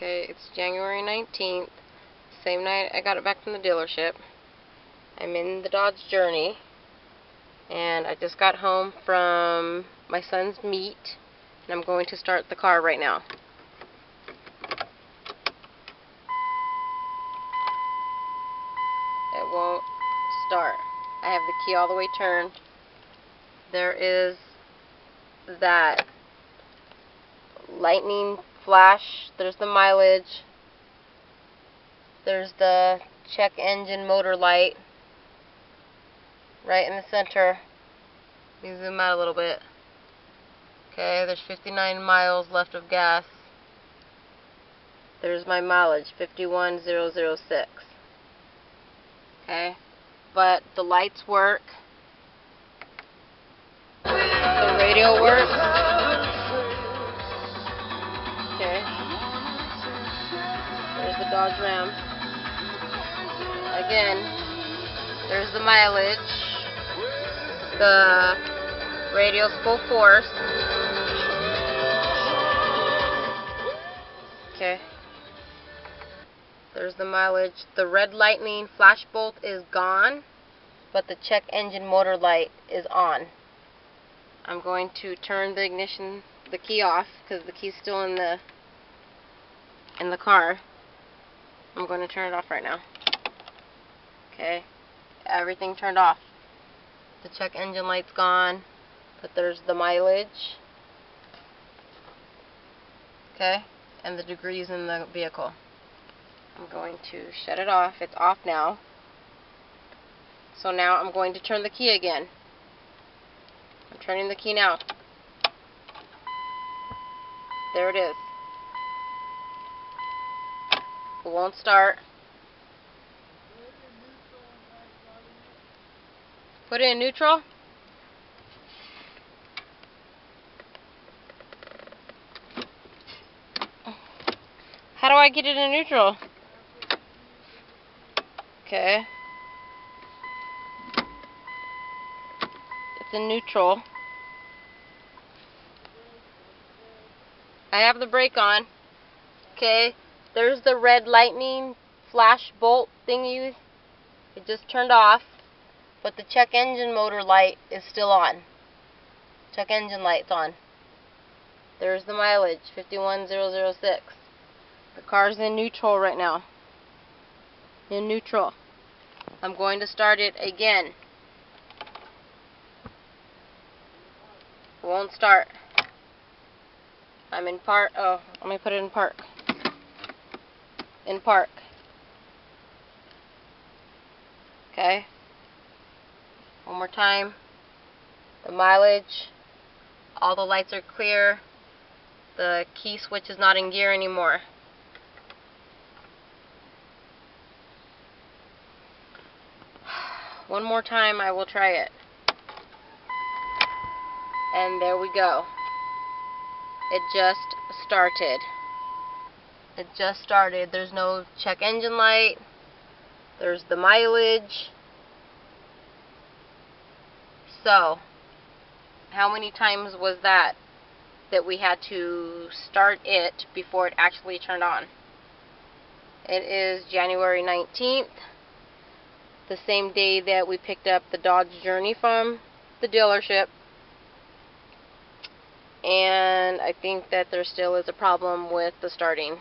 Okay, it's January 19th, same night I got it back from the dealership. I'm in the Dodge Journey, and I just got home from my son's meet, and I'm going to start the car right now. It won't start. I have the key all the way turned. There is that lightning flash, there's the mileage, there's the check engine motor light right in the center. Let me zoom out a little bit. Okay, there's 59 miles left of gas. There's my mileage, 51,006. Okay, but the lights work, the radio works. Okay, there's the Dodge Ram. Again, there's the mileage. The radio's full force. Okay, there's the mileage. The red lightning flash bolt is gone, but the check engine motor light is on. I'm going to turn the key off, because the key's still in the car. I'm going to turn it off right now. Okay, everything turned off. The check engine light's gone, but there's the mileage. Okay, and the degrees in the vehicle. I'm going to shut it off. It's off now. So now I'm going to turn the key again. I'm turning the key now. There it is. It won't start. Put it in neutral. How do I get it in neutral? Okay. It's in neutral. I have the brake on. Okay. There's the red lightning flash bolt thingy. It just turned off. But the check engine motor light is still on. Check engine light's on. There's the mileage, 51,006. The car's in neutral right now. In neutral. I'm going to start it again. It won't start. I'm in park. Oh, let me put it in park. In park. Okay. One more time. The mileage. All the lights are clear. The key switch is not in gear anymore. One more time I will try it. And there we go. It just started. It just started. There's no check engine light. There's the mileage. So, how many times was that we had to start it before it actually turned on? It is January 19th, the same day that we picked up the Dodge Journey from the dealership. And I think that there still is a problem with the starting.